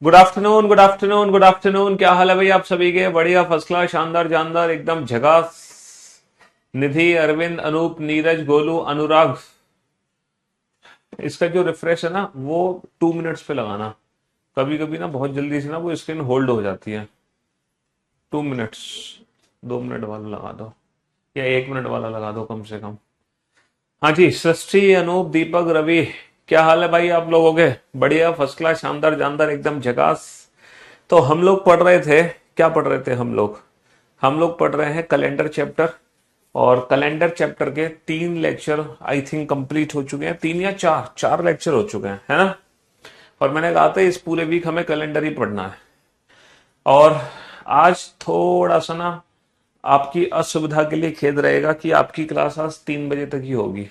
Good afternoon, good afternoon, good afternoon. क्या हाल है भाई आप सभी के? बढ़िया, फर्स्ट क्लास, शानदार, जानदार, एकदम झकास। निधि, अरविंद, अनूप, नीरज, गोलू, अनुराग। इसका जो रिफ्रेश है ना वो 2 मिनट्स पे लगाना। कभी कभी ना बहुत जल्दी से ना वो स्क्रीन होल्ड हो जाती है। 2 मिनट्स। 2 मिनट वाला लगा दो या 1 मिनट वाला लगा दो कम से कम। हाँ जी, सृष्टि, अनूप, दीपक, रवि। क्या हाल है भाई आप लोगों के? बढ़िया, फर्स्ट क्लास, शानदार, जानदार, एकदम झकास। तो हम लोग पढ़ रहे थे, क्या पढ़ रहे थे हम लोग पढ़ रहे हैं कैलेंडर चैप्टर। और कैलेंडर चैप्टर के 3 लेक्चर आई थिंक कंप्लीट हो चुके हैं। 3 या 4 लेक्चर हो चुके हैं, है ना। और मैंने कहा था इस पूरे वीक हमें कैलेंडर ही पढ़ना है। और आज थोड़ा सा ना आपकी असुविधा के लिए खेद रहेगा कि आपकी क्लास आज 3 बजे तक ही होगी।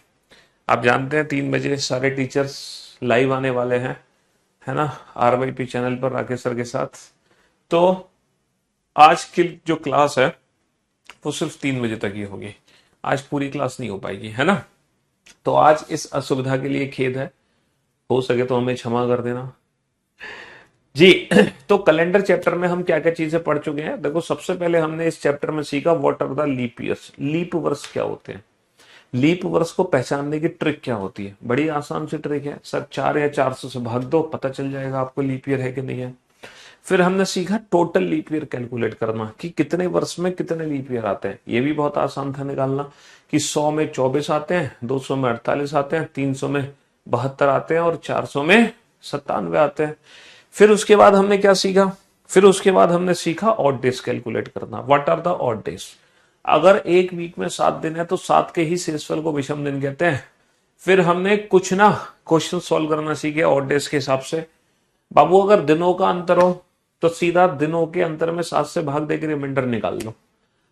आप जानते हैं 3 बजे सारे टीचर्स लाइव आने वाले हैं, है ना, RYP चैनल पर राकेश सर के साथ। तो आज की जो क्लास है वो सिर्फ 3 बजे तक ही होगी। आज पूरी क्लास नहीं हो पाएगी, है ना। तो आज इस असुविधा के लिए खेद है, हो सके तो हमें क्षमा कर देना जी। तो कैलेंडर चैप्टर में हम क्या क्या चीजें पढ़ चुके हैं? देखो, सबसे पहले हमने इस चैप्टर में सीखा what are the leap years. Leap वर्ष क्या होते हैं, लीप वर्ष को पहचानने की ट्रिक क्या होती है। बड़ी आसान सी ट्रिक है सर, 4 या 400 से भाग दो, पता चल जाएगा आपको लीप ईयर है कि नहीं है। फिर हमने सीखा टोटल लीप ईयर कैलकुलेट करना कि कितने वर्ष में कितने लीप ईयर आते हैं। ये भी बहुत आसान था निकालना कि 100 में 24 आते हैं, 200 में 48 आते हैं, 300 में 72 आते हैं और 400 में 97 आते हैं। फिर उसके बाद हमने क्या सीखा? फिर उसके बाद हमने सीखा ऑड डेज कैलकुलेट करना। What are the odd days? अगर एक वीक में 7 दिन है तो 7 के ही शेषफल को विषम दिन कहते हैं। फिर हमने कुछ ना क्वेश्चन सॉल्व करना सीखे ऑड डेज के हिसाब से। बाबू, अगर दिनों का अंतर हो तो सीधा दिनों के अंतर में 7 से भाग देकर रिमाइंडर निकाल लो।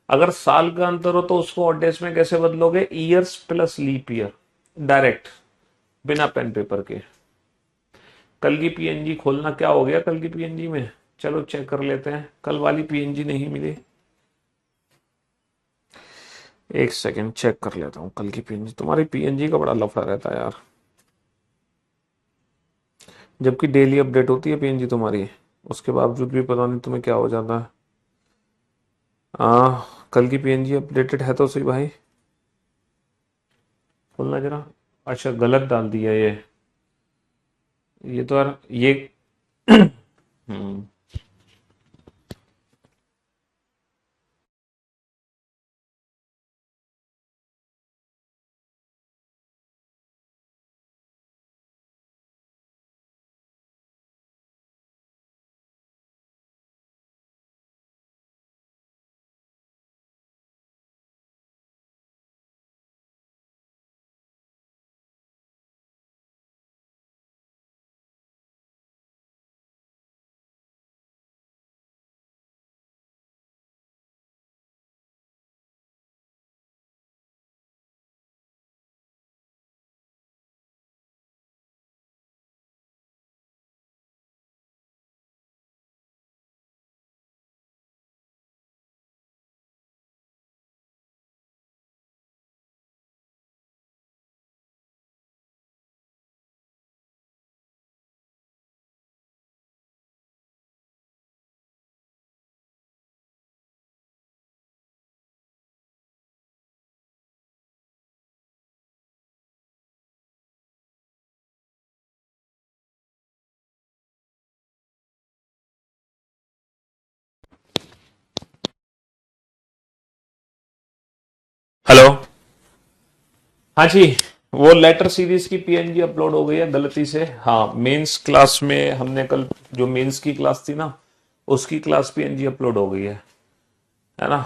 अगर साल का अंतर हो तो उसको ऑड डेज में कैसे बदलोगे? Years plus leap year, direct, बिना पेन पेपर के। कल की पीएनजी खोलना, क्या हो गया कल की पीएनजी में? चलो चेक कर लेते हैं। कल वाली पीएनजी नहीं मिली, एक सेकंड चेक कर लेता हूँ। कल की पीएनजी, तुम्हारी पीएनजी का बड़ा लफड़ा रहता है यार, जबकि डेली अपडेट होती है पीएनजी तुम्हारी, उसके बावजूद भी पता नहीं तुम्हें क्या हो जाता है। कल की पीएनजी अपडेटेड है तो सही भाई, खोलना जरा। अच्छा, गलत डाल दिया ये तो यार ये। हम्म। हेलो। हाँ जी, वो लेटर सीरीज की पीएनजी अपलोड हो गई है गलती से। हाँ, मेंस क्लास में हमने कल जो मेंस की क्लास थी ना, उसकी क्लास पीएनजी अपलोड हो गई है ना।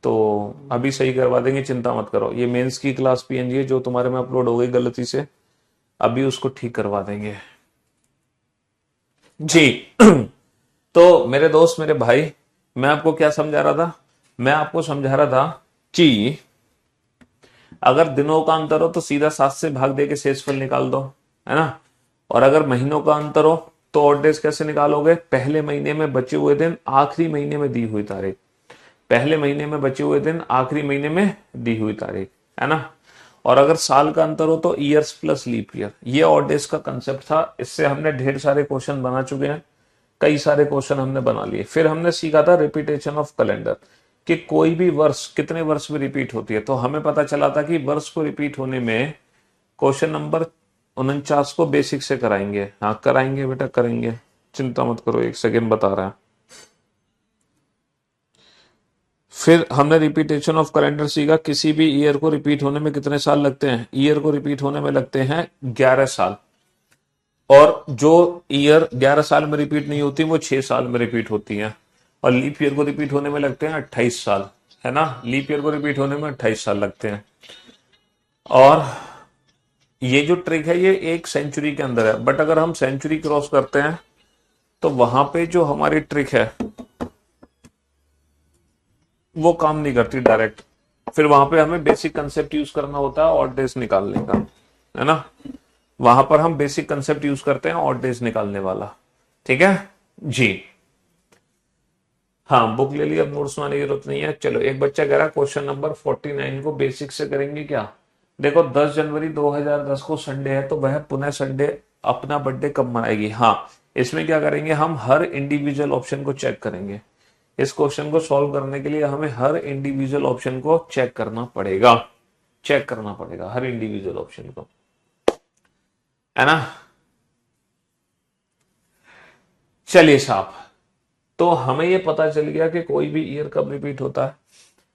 तो अभी सही करवा देंगे, चिंता मत करो। ये मेंस की क्लास पीएनजी है जो तुम्हारे में अपलोड हो गई गलती से, अभी उसको ठीक करवा देंगे जी। तो मेरे दोस्त, मेरे भाई, मैं आपको क्या समझा रहा था? मैं आपको समझा रहा था कि अगर दिनों का अंतर हो तो सीधा 7 से भाग दे के शेषफल निकाल दो, है ना। और अगर महीनों का अंतर हो तो ऑड डेज कैसे निकालोगे? पहले महीने में बचे हुए दिन, आखिरी महीने में दी हुई तारीख। पहले महीने में बचे हुए दिन, आखिरी महीने में दी हुई तारीख, है ना। और अगर साल का अंतर हो तो ईयर्स प्लस लीप ईयर। ये ऑड डेज का कंसेप्ट था, इससे हमने ढेर सारे क्वेश्चन बना चुके हैं। कई सारे क्वेश्चन हमने बना लिए। फिर हमने सीखा था रिपीटेशन ऑफ कैलेंडर, कि कोई भी वर्ष कितने वर्ष में रिपीट होती है। तो हमें पता चला था कि वर्ष को रिपीट होने में क्वेश्चन नंबर 49 को बेसिक से कराएंगे। हाँ कराएंगे बेटा, करेंगे, चिंता मत करो, एक सेकेंड बता रहा है। फिर हमने रिपीटेशन ऑफ कैलेंडर सीखा, किसी भी ईयर को रिपीट होने में कितने साल लगते हैं। ईयर को रिपीट होने में लगते हैं 11 साल, और जो ईयर 11 साल में रिपीट नहीं होती वो 6 साल में रिपीट होती हैं। और लीप ईयर को रिपीट होने में लगते हैं 28 साल, है ना, लीप ईयर को रिपीट होने में 28 साल लगते हैं। और ये जो ट्रिक है ये एक सेंचुरी के अंदर है, बट अगर हम सेंचुरी क्रॉस करते हैं तो वहां पे जो हमारी ट्रिक है वो काम नहीं करती डायरेक्ट। फिर वहां पे हमें बेसिक कंसेप्ट यूज करना होता है ऑड डेज निकालने का, है ना। वहां पर हम बेसिक कंसेप्ट यूज करते हैं ऑड डेज निकालने वाला। ठीक है जी। हाँ बुक ले लिया, अब नोट्स बनाने की जरूरत नहीं है। चलो एक बच्चा कह रहा है क्वेश्चन नंबर 49 को बेसिक से करेंगे क्या। देखो 10 जनवरी 2010 को संडे है, तो वह पुनः संडे अपना बर्थडे कब मनाएगी। हाँ इसमें क्या करेंगे, हम हर इंडिविजुअल ऑप्शन को चेक करेंगे। इस क्वेश्चन को सॉल्व करने के लिए हमें हर इंडिविजुअल ऑप्शन को चेक करना पड़ेगा, चेक करना पड़ेगा हर इंडिविजुअल ऑप्शन को, है ना। चलिए साहब, तो हमें ये पता चल गया कि कोई भी ईयर कब रिपीट होता है।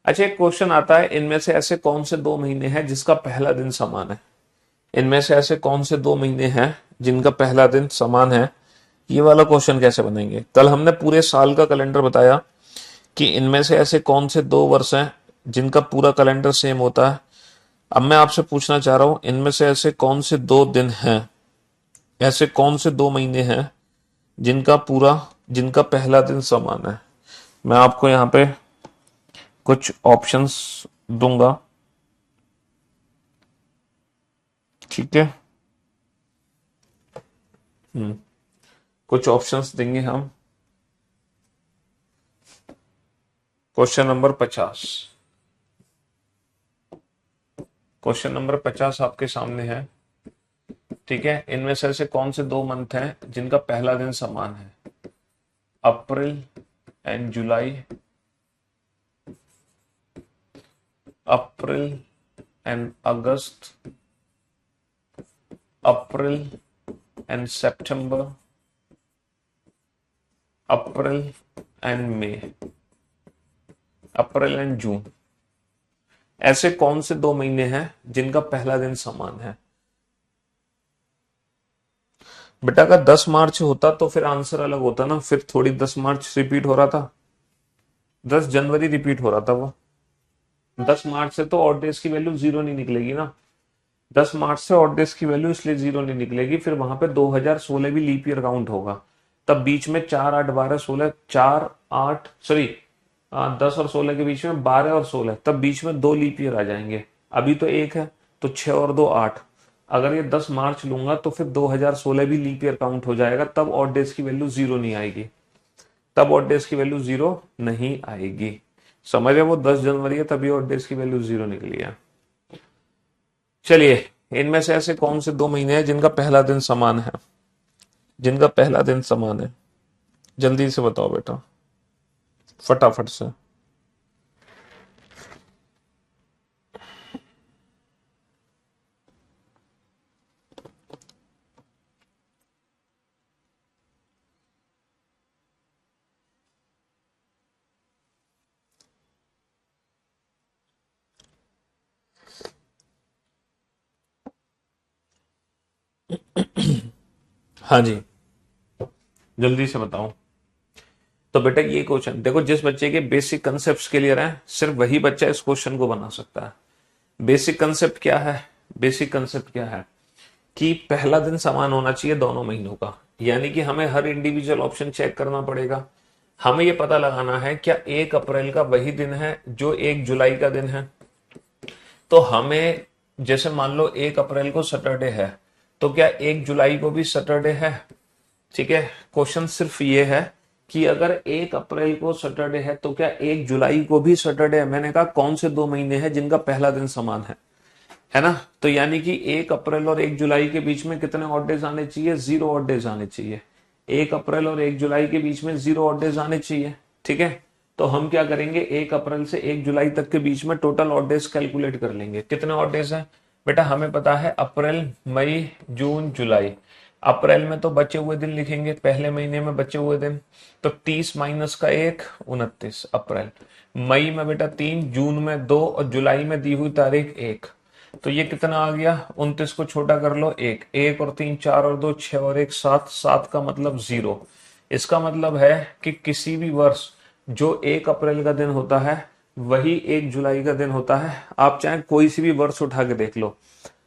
अच्छा एक क्वेश्चन आता है, इनमें से ऐसे कौन से 2 महीने हैं जिसका पहला दिन समान है। इनमें से ऐसे कौन से 2 महीने हैं जिनका पहला दिन समान है। ये वाला क्वेश्चन कैसे बनाएंगे। कल हमने पूरे साल का कैलेंडर बताया कि इनमें से ऐसे कौन से 2 वर्ष हैं जिनका पूरा कैलेंडर सेम होता है। अब मैं आपसे पूछना चाह रहा हूं, इनमें से ऐसे कौन से 2 दिन हैं, ऐसे कौन से 2 महीने हैं जिनका पहला दिन समान है। मैं आपको यहां पे कुछ ऑप्शंस दूंगा, ठीक है। कुछ ऑप्शंस देंगे हम। क्वेश्चन नंबर 50, क्वेश्चन नंबर 50 आपके सामने है, ठीक है। इनमें से ऐसे कौन से 2 मंथ हैं जिनका पहला दिन समान है। April and July, April and अगस्त, अप्रैल एंड सितंबर, अप्रैल एंड मई, अप्रैल एंड जून। ऐसे कौन से 2 महीने हैं जिनका पहला दिन समान है। बेटा अगर 10 मार्च होता तो फिर आंसर अलग होता ना, फिर थोड़ी 10 मार्च रिपीट हो रहा था, 10 जनवरी रिपीट हो रहा था वो। 10 मार्च से तो ऑड डेज की वैल्यू 0 नहीं निकलेगी ना, 10 मार्च से ऑड डेज की वैल्यू इसलिए 0 नहीं निकलेगी। फिर वहां पे 2016 भी लीप ईयर काउंट होगा, तब बीच में 4 8 12 16 4 8 सॉरी 10 और 16 के बीच में 12 और 16, तब बीच में 2 लीप ईयर आ जाएंगे। अभी तो 1 है, तो 6 और 2 8। अगर ये 10 मार्च लूंगा तो फिर 2016 भी लीप ईयर काउंट हो जाएगा, तब ऑड डेज की वैल्यू 0 नहीं आएगी, तब ऑड डेज की वैल्यू 0 नहीं आएगी। समझ रहे, वो 10 जनवरी है तभी ऑड डेज की वैल्यू 0 निकली है। चलिए इनमें से ऐसे कौन से 2 महीने हैं जिनका पहला दिन समान है, जिनका पहला दिन समान है। जल्दी से बताओ बेटा, फटाफट से। हाँ जी जल्दी से बताओ। तो बेटा ये क्वेश्चन देखो, जिस बच्चे के बेसिक कंसेप्ट क्लियर हैं सिर्फ वही बच्चा इस क्वेश्चन को बना सकता है। बेसिक कंसेप्ट क्या है, बेसिक कंसेप्ट क्या है कि पहला दिन समान होना चाहिए दोनों महीनों का, यानी कि हमें हर इंडिविजुअल ऑप्शन चेक करना पड़ेगा। हमें यह पता लगाना है क्या 1 अप्रैल का वही दिन है जो 1 जुलाई का दिन है। तो हमें जैसे मान लो 1 अप्रैल को सैटरडे है, तो क्या 1 जुलाई को भी सैटरडे है। ठीक है, क्वेश्चन सिर्फ ये है कि अगर 1 अप्रैल को सैटरडे है तो क्या 1 जुलाई को भी सैटरडे है। मैंने कहा कौन से 2 महीने हैं जिनका पहला दिन समान है ना। तो यानी कि 1 अप्रैल और 1 जुलाई के बीच में कितने ऑड डेज आने चाहिए, 0 ऑड डेज आने चाहिए। 1 अप्रैल और 1 जुलाई के बीच में 0 ऑड डेज आने चाहिए, ठीक है। तो हम क्या करेंगे, 1 अप्रैल से 1 जुलाई तक के बीच में टोटल ऑड डेज कैलकुलेट कर लेंगे। कितने ऑड डेज हैं बेटा, हमें पता है अप्रैल मई जून जुलाई। अप्रैल में तो बचे हुए दिन लिखेंगे, पहले महीने में बचे हुए दिन, तो 30 माइनस का 1, 29 अप्रैल। मई में बेटा 3, जून में 2 और जुलाई में दी हुई तारीख 1। तो ये कितना आ गया, 29 को छोटा कर लो, 1, 1 और 3 4 और 2 6 और 1 7, 7 का मतलब 0। इसका मतलब है कि किसी भी वर्ष जो 1 अप्रैल का दिन होता है वही 1 जुलाई का दिन होता है। आप चाहे कोई सी भी वर्ष उठा के देख लो,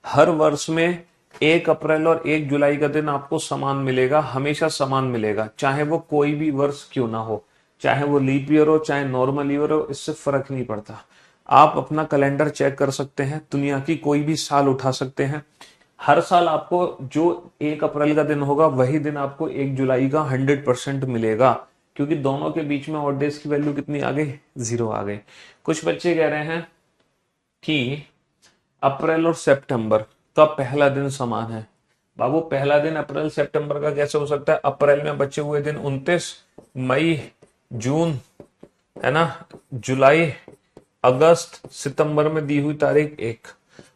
हर वर्ष में 1 अप्रैल और 1 जुलाई का दिन आपको समान मिलेगा, हमेशा समान मिलेगा, चाहे वो कोई भी वर्ष क्यों ना हो, चाहे वो लीप ईयर हो चाहे नॉर्मल ईयर हो, इससे फर्क नहीं पड़ता। आप अपना कैलेंडर चेक कर सकते हैं, दुनिया की कोई भी साल उठा सकते हैं, हर साल आपको जो 1 अप्रैल का दिन होगा वही दिन आपको 1 जुलाई का 100% मिलेगा, क्योंकि दोनों के बीच में ऑड डेज की वैल्यू कितनी आ गई, 0 आ गई। कुछ बच्चे कह रहे हैं कि अप्रैल और सितंबर का पहला दिन समान है। बाबू पहला दिन अप्रैल सितंबर का कैसे हो सकता है, अप्रैल में बचे हुए दिन 29, मई जून है ना, जुलाई अगस्त, सितंबर में दी हुई तारीख 1।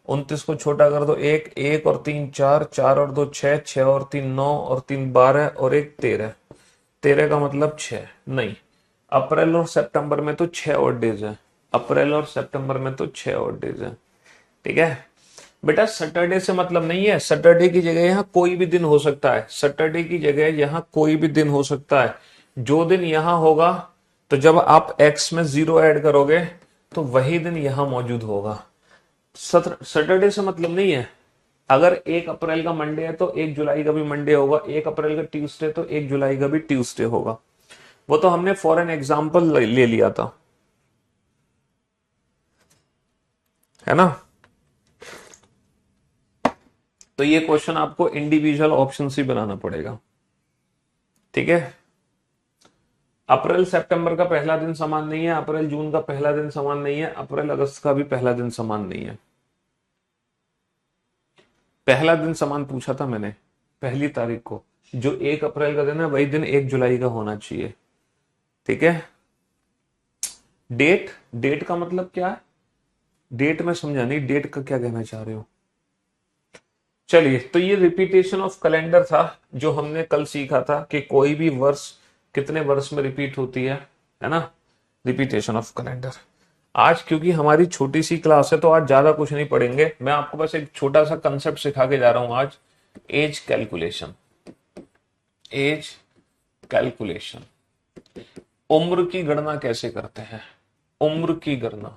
29 को छोटा कर दो, 1, 1 और 3 4, 4 और 2 6, 6 और 3 9 और 3 12 और 1 13। 13 का मतलब 6 नहीं, अप्रैल और सितंबर में तो 6 ऑड डेज है, अप्रैल और सितंबर में तो 6 ऑड डेज है, ठीक है। बेटा सैटरडे से मतलब नहीं है, सैटरडे की जगह यहाँ कोई भी दिन हो सकता है, सैटरडे की जगह यहाँ कोई भी दिन हो सकता है। जो दिन यहाँ होगा, तो जब आप एक्स में 0 ऐड करोगे तो वही दिन यहाँ मौजूद होगा। सैटरडे से मतलब नहीं है, अगर 1 अप्रैल का मंडे है तो 1 जुलाई का भी मंडे होगा, 1 अप्रैल का ट्यूसडे तो 1 जुलाई का भी ट्यूसडे होगा। वो तो हमने फॉर एन एग्जाम्पल ले लिया था, है ना। तो ये क्वेश्चन आपको इंडिविजुअल ऑप्शन से बनाना पड़ेगा, ठीक है। अप्रैल सितंबर का पहला दिन समान नहीं है, अप्रैल जून का पहला दिन समान नहीं है, अप्रैल अगस्त का भी पहला दिन समान नहीं है। पहला दिन समान पूछा था मैंने, पहली तारीख को, जो 1 अप्रैल का दिन है वही दिन 1 जुलाई का होना चाहिए, ठीक है। डेट, डेट का मतलब क्या है, डेट में समझा नहीं, डेट का क्या कहना चाह रहे हो। चलिए, तो ये रिपीटेशन ऑफ कैलेंडर था जो हमने कल सीखा था कि कोई भी वर्ष कितने वर्ष में रिपीट होती है ना, रिपीटेशन ऑफ कैलेंडर। आज क्योंकि हमारी छोटी सी क्लास है तो आज ज्यादा कुछ नहीं पढ़ेंगे, मैं आपको बस एक छोटा सा कंसेप्ट सिखा के जा रहा हूं आज, एज कैलकुलेशन। एज कैलकुलेशन, उम्र की गणना कैसे करते हैं, उम्र की गणना,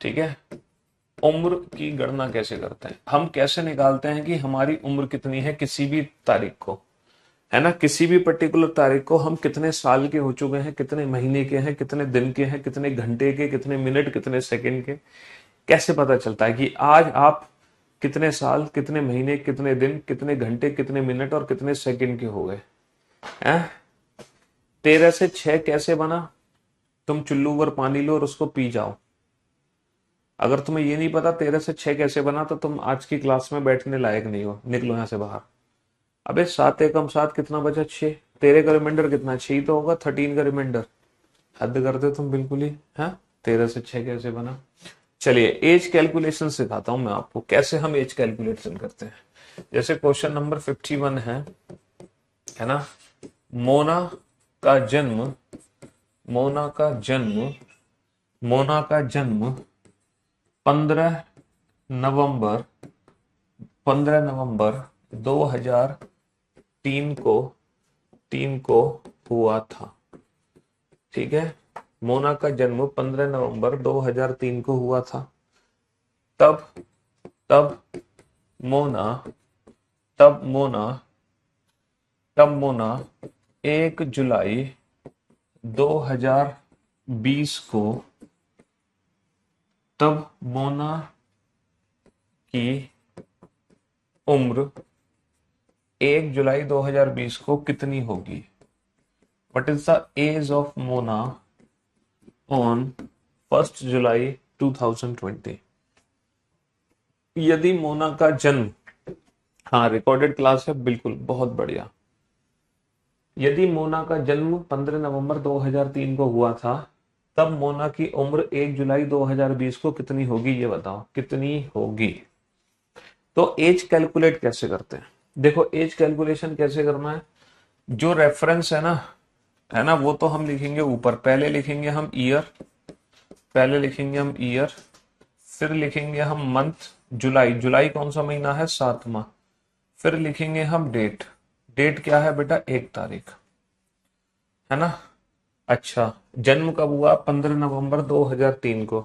ठीक है। उम्र की गणना कैसे करते हैं, हम कैसे निकालते हैं कि हमारी उम्र कितनी है किसी भी तारीख को, है ना, किसी भी पर्टिकुलर तारीख को हम कितने साल के हो चुके हैं, कितने महीने के हैं, कितने दिन के हैं, कितने घंटे के, कितने मिनट, कितने सेकंड के, कैसे पता चलता है कि आज आप कितने साल, कितने महीने, कितने दिन, कितने घंटे, कितने मिनट और कितने सेकंड के हो गए हैं। 13 से 6 कैसे बना, तुम चुल्लू पर पानी लो और उसको पी जाओ। अगर तुम्हें ये नहीं पता 13 से 6 कैसे बना तो तुम आज की क्लास में बैठने लायक नहीं हो, निकलो यहां से बाहर। अबे 7 एकम 7 कितना बचा, 6, 13 का रिमाइंडर कितना, 6 ही तो होगा, 13 का रिमाइंडर, हद करते तुम बिल्कुल ही, है। 13 से 6 कैसे बना। चलिए एज कैलकुलेशन सिखाता हूं मैं आपको, कैसे हम एज कैलकुलेशन करते हैं। जैसे क्वेश्चन नंबर 51 है ना, मोना का जन्म, मोना का जन्म, मोना का जन्म 15 नवंबर 15 नवंबर 2003 को 3 को हुआ था, ठीक है। मोना का जन्म 15 नवंबर 2003 को हुआ था। तब तब मोना तब मोना तब मोना 1 जुलाई 2020 को, तब मोना की उम्र 1 जुलाई 2020 को कितनी होगी। What is the age of Mona on 1 जुलाई 2020। यदि मोना का जन्म, हाँ रिकॉर्डेड क्लास है, बिल्कुल बहुत बढ़िया। यदि मोना का जन्म 15 नवंबर 2003 को हुआ था, तब मोना की उम्र 1 जुलाई 2020 को कितनी होगी, ये बताओ कितनी होगी। तो एज कैलकुलेट कैसे करते हैं, देखो एज कैलकुलेशन कैसे करना है, जो रेफरेंस है ना वो तो हम लिखेंगे ऊपर, पहले लिखेंगे हम ईयर, पहले लिखेंगे हम ईयर, फिर लिखेंगे हम मंथ, जुलाई, जुलाई कौन सा महीना है, 7वां, फिर लिखेंगे हम डेट, डेट क्या है बेटा, 1 तारीख, है ना। अच्छा, जन्म कब हुआ, 15 नवंबर 2003 को,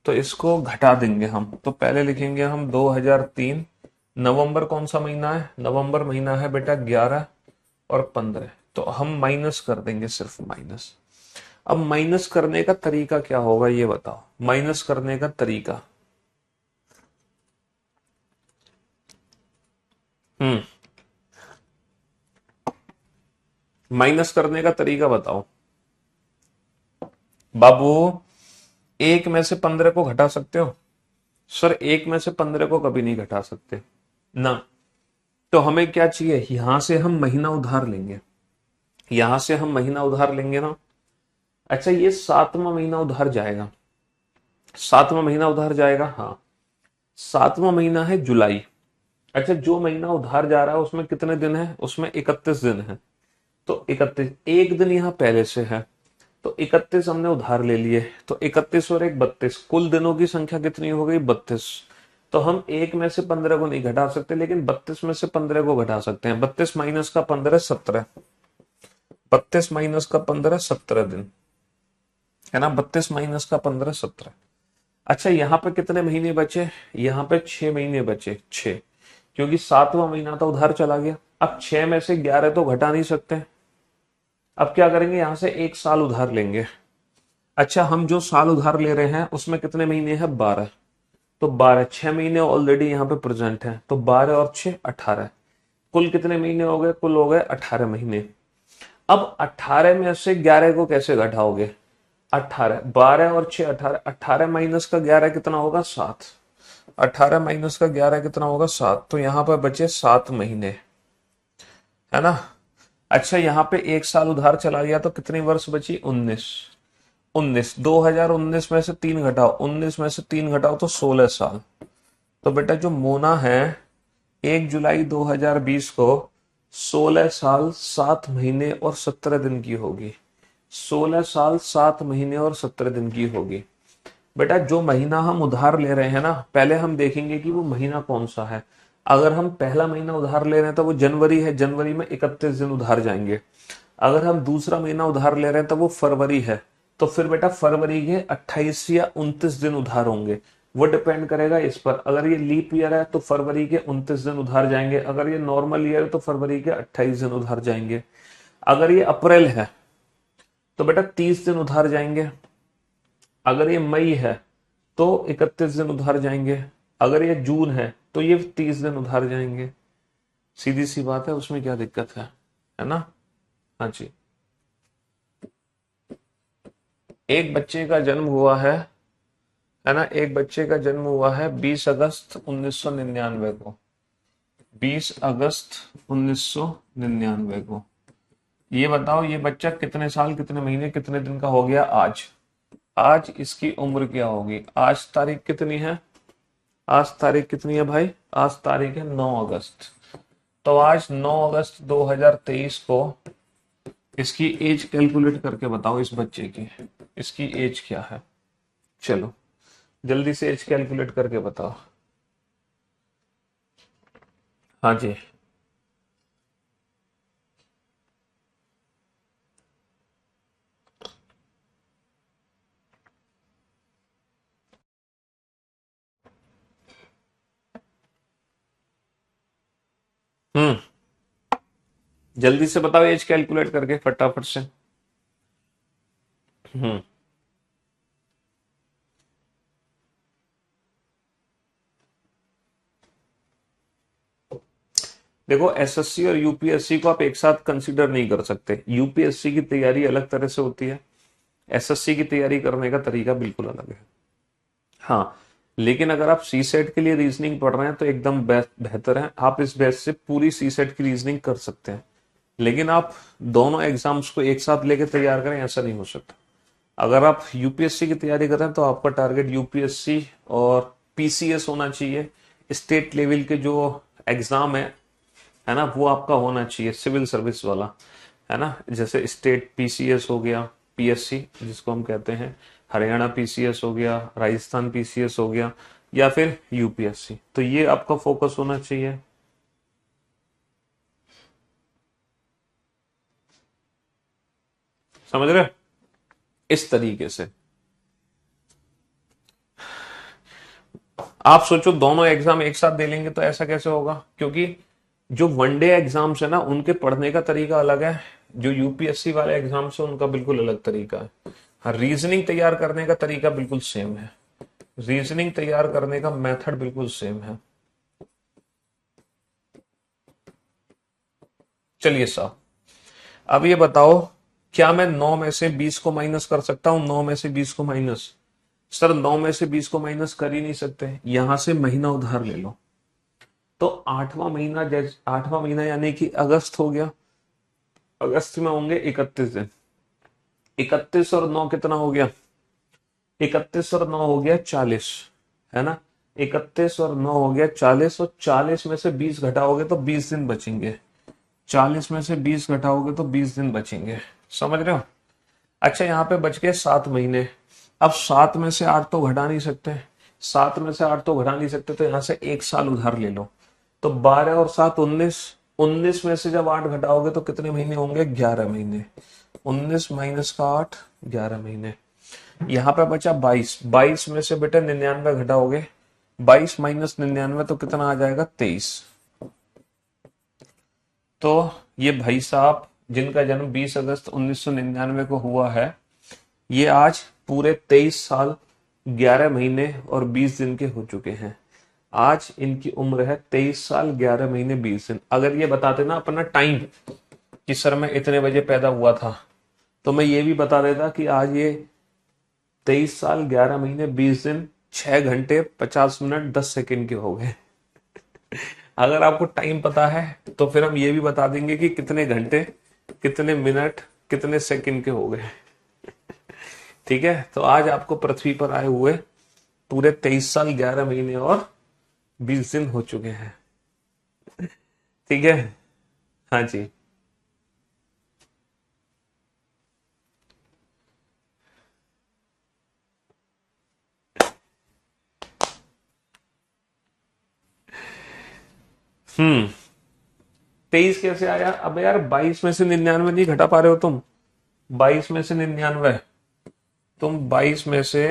तो इसको घटा देंगे हम, तो पहले लिखेंगे हम 2003, नवंबर कौन सा महीना है, नवंबर महीना है बेटा 11 और 15, तो हम माइनस कर देंगे, सिर्फ माइनस। अब माइनस करने का तरीका क्या होगा ये बताओ, माइनस करने का तरीका। हम्म, माइनस करने का तरीका बताओ बाबू। एक में से 15 को घटा सकते हो, सर एक में से 15 को कभी नहीं घटा सकते ना। तो हमें क्या चाहिए, यहां से हम महीना उधार लेंगे, यहां से हम महीना उधार लेंगे ना। अच्छा, ये 7वां महीना उधार जाएगा, 7वां महीना उधार जाएगा, हाँ 7वां महीना है जुलाई। अच्छा, जो महीना उधार जा रहा है उसमें कितने दिन है, उसमें 31 दिन है, तो 31, एक दिन यहाँ पहले से है, तो 31 हमने उधार ले लिए, तो 31 और 1 32, कुल दिनों की संख्या कितनी हो गई, 32। तो हम एक में से 15 को नहीं घटा सकते, लेकिन 32 में से 15 को घटा सकते हैं। 32 माइनस का 15 17, 32 माइनस का 15 17 दिन, है ना, 32 माइनस का 15 17। अच्छा, यहाँ पे कितने महीने बचे, यहाँ पे 6 महीने बचे, 6, क्योंकि 7वां महीना तो उधार चला गया। अब 6 में से 11 तो घटा नहीं सकते, अब क्या करेंगे, यहां से 1 साल उधार लेंगे। अच्छा, हम जो साल उधार ले रहे हैं उसमें कितने महीने हैं, 12, तो 12, 6 महीने ऑलरेडी यहाँ पे प्रेजेंट है, तो 12 और 6 18, कुल कितने महीने हो गए, कुल हो गए 18 महीने। अब 18 में से 11 को कैसे घटाओगे, 18, 12 और 6 18, 18 माइनस का 11 कितना होगा, 7, 18 माइनस का 11 कितना होगा, 7, तो यहाँ पर बचे 7 महीने, है ना। अच्छा, यहाँ पे 1 साल उधार चला गया, तो कितनी वर्ष बची, 19, 19, 2019 में से 3 घटाओ, 19 में से 3 घटाओ तो 16 साल। तो बेटा जो मोना है 1 जुलाई 2020 को 16 साल 7 महीने और 17 दिन की होगी, 16 साल 7 महीने और 17 दिन की होगी। बेटा जो महीना हम उधार ले रहे हैं ना, पहले हम देखेंगे कि वो महीना कौन सा है। अगर हम पहला महीना उधार ले रहे हैं तो वो जनवरी है, जनवरी में 31 दिन उधार जाएंगे। अगर हम दूसरा महीना उधार ले रहे हैं तो वो फरवरी है, तो फिर बेटा फरवरी के 28 या 29 दिन उधार होंगे। वो डिपेंड करेगा इस पर, अगर ये लीप ईयर है तो फरवरी के 29 दिन उधार जाएंगे, अगर ये नॉर्मल ईयर है तो फरवरी के 28 दिन उधार जाएंगे। अगर ये अप्रैल है तो बेटा 30 दिन उधार जाएंगे, अगर ये मई है तो 31 दिन उधार जाएंगे, अगर ये जून है तो ये 30 दिन उधार जाएंगे। सीधी सी बात है, उसमें क्या दिक्कत है ना। हाँ जी, एक बच्चे का जन्म हुआ है ना, एक बच्चे का जन्म हुआ है 20 अगस्त 1999 को, 20 अगस्त 1999 को। ये बताओ ये बच्चा कितने साल कितने महीने कितने दिन का हो गया आज, आज इसकी उम्र क्या होगी, आज तारीख कितनी है, आज तारीख कितनी है भाई, आज तारीख है 9 अगस्त। तो आज 9 अगस्त 2023 को इसकी एज कैलकुलेट करके बताओ, इस बच्चे की इसकी एज क्या है, चलो जल्दी से एज कैलकुलेट करके बताओ। हाँ जी, हम्म, जल्दी से बताओ एज कैलकुलेट करके फटाफट से। हम्म, देखो एसएससी और यूपीएससी को आप एक साथ कंसीडर नहीं कर सकते, यूपीएससी की तैयारी अलग तरह से होती है, एसएससी की तैयारी करने का तरीका बिल्कुल अलग है। हाँ, लेकिन अगर आप सी सेट के लिए रीजनिंग पढ़ रहे हैं तो एकदम बेहतर है, आप इस बेस से पूरी सी सेट की रीजनिंग कर सकते हैं, लेकिन आप दोनों एग्जाम्स को एक साथ लेके तैयार करें, ऐसा नहीं हो सकता। अगर आप यूपीएससी की तैयारी कर रहे हैं तो आपका टारगेट यूपीएससी और पीसीएस होना चाहिए। स्टेट लेवल के जो एग्जाम है ना, वो आपका होना चाहिए सिविल सर्विस वाला, है ना। जैसे स्टेट पीसीएस हो गया, पीएससी जिसको हम कहते हैं, हरियाणा पीसीएस हो गया, राजस्थान पीसीएस हो गया, या फिर यूपीएससी। तो ये आपका फोकस होना चाहिए। समझ रहे हो? इस तरीके से आप सोचो दोनों एग्जाम एक साथ दे लेंगे तो ऐसा कैसे होगा, क्योंकि जो वनडे एग्जाम्स है ना उनके पढ़ने का तरीका अलग है, जो यूपीएससी वाले एग्जाम्स है उनका बिल्कुल अलग तरीका है। हाँ, रीजनिंग तैयार करने का तरीका बिल्कुल सेम है, रीजनिंग तैयार करने का मेथड बिल्कुल सेम है। चलिए साहब, अब ये बताओ, क्या मैं 9 में से 20 को माइनस कर सकता हूं? 9 में से 20 को माइनस, सर 9 में से 20 को माइनस कर ही नहीं सकते। यहां से महीना उधार ले लो, तो आठवां महीना, जैसे आठवां महीना यानी कि अगस्त हो गया, अगस्त में होंगे 31 दिन। 31 और 9 कितना हो गया? 31 और 9 हो गया 40, है ना। 31 और 9 हो गया 40, और 40 में से 20 घटाओगे तो 20 दिन बचेंगे। 40 में से 20 घटाओगे तो 20 दिन बचेंगे। समझ रहे हो? अच्छा, यहाँ पे बच गए 7 महीने। अब 7 में से 8 तो घटा नहीं सकते, 7 में से 8 तो घटा नहीं सकते, तो यहाँ से 1 साल उधार ले लो। तो 12 और 7 19, 19 में से जब 8 घटाओगे तो कितने महीने होंगे? 11 महीने। 19 माइनस का 8, 11 महीने। यहाँ पे बचा 22, 22 में से बेटा 99 घटाओगे, 22 माइनस 99 तो कितना आ जाएगा? 23। तो ये भाई साहब जिनका जन्म 20 अगस्त 1999 को हुआ है, ये आज पूरे 23 साल 11 महीने और 20 दिन के हो चुके हैं। आज इनकी उम्र है 23 साल 11 महीने 20 दिन। अगर ये बताते ना अपना टाइम कि सर मैं इतने बजे पैदा हुआ था, तो मैं ये भी बता देता कि आज ये 23 साल 11 महीने 20 दिन 6 घंटे 50 मिनट 10 सेकंड के हो गए। अगर आपको टाइम पता है तो फिर हम ये भी बता देंगे कि कितने घंटे, कितने मिनट, कितने सेकंड के हो गए। ठीक है, तो आज आपको पृथ्वी पर आए हुए पूरे 23 साल 11 महीने और 20 दिन हो चुके हैं। ठीक है, हाँ जी। हम्म, 23 कैसे आया? अब यार 22 में से 99 नहीं घटा पा रहे हो तुम। 22 में से 99, तुम 22 में से,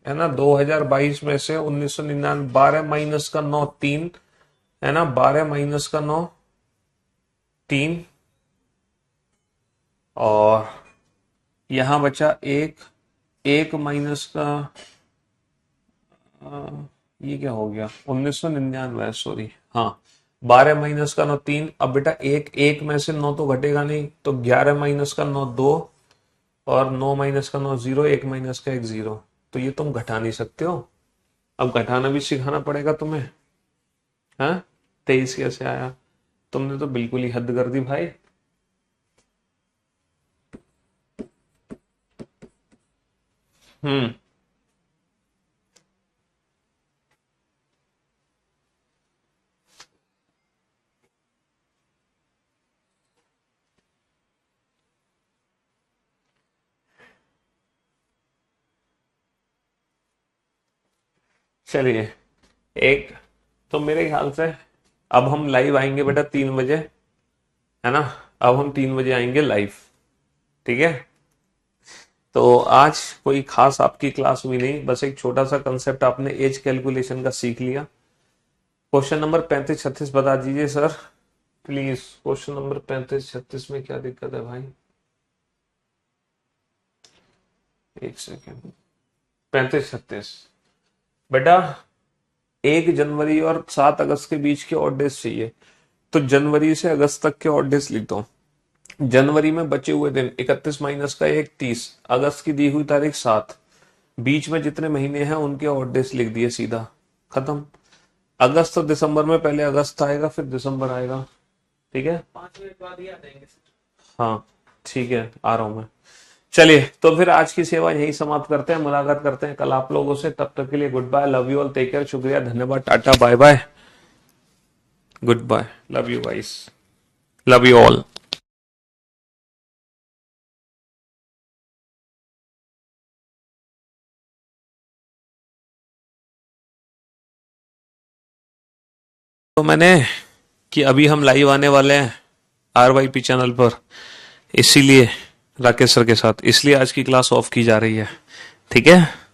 है ना, 2022 में से 1999, 12 माइनस का 9 3, है ना, 12 माइनस का 9 3, और यहां बचा एक, एक माइनस का ये क्या हो गया? 1999, सॉरी, हाँ। 12 माइनस का 9 3। अब बेटा एक, एक में से 9 तो घटेगा नहीं, तो 11 माइनस का 9 2, और 9 माइनस का 9 0, एक माइनस का 1 0। तो ये तुम घटा नहीं सकते हो, अब घटाना भी सिखाना पड़ेगा तुम्हें। हाँ, 23 कैसे आया? तुमने तो बिल्कुल ही हद कर दी भाई। हम्म, चलिए। एक, तो मेरे ख्याल से अब हम लाइव आएंगे बेटा 3 बजे, है ना। अब हम 3 बजे आएंगे लाइव। ठीक है, तो आज कोई खास आपकी क्लास हुई नहीं, बस एक छोटा सा कंसेप्ट आपने एज कैलकुलेशन का सीख लिया। क्वेश्चन नंबर 35 36 बता दीजिए सर प्लीज। क्वेश्चन नंबर 35 36 में क्या दिक्कत है भाई? एक सेकेंड। 35 36 बेटा, 1 जनवरी और 7 अगस्त के बीच के ऑड डेज चाहिए, तो जनवरी से अगस्त तक के ऑड डेज लिख दो। जनवरी में बचे हुए दिन 31 माइनस का 1 30, अगस्त की दी हुई तारीख 7, बीच में जितने महीने हैं उनके ऑड डेज लिख दिए, सीधा खत्म। अगस्त और दिसंबर में पहले अगस्त आएगा फिर दिसंबर आएगा। ठीक है, 5 मिनट बाद ही आ जाएंगे सर। हाँ ठीक है, आ रहा हूं मैं। चलिए तो फिर आज की सेवा यही समाप्त करते हैं, मुलाकात करते हैं कल आप लोगों से। तब तक के लिए good bye, love you all, take care, शुक्रिया, धन्यवाद, tata bye bye, good bye, love you guys, love you all. तो मैंने कि अभी हम लाइव आने वाले हैं RYP चैनल पर, इसीलिए राकेश सर के साथ, इसलिए आज की क्लास ऑफ की जा रही है, ठीक है।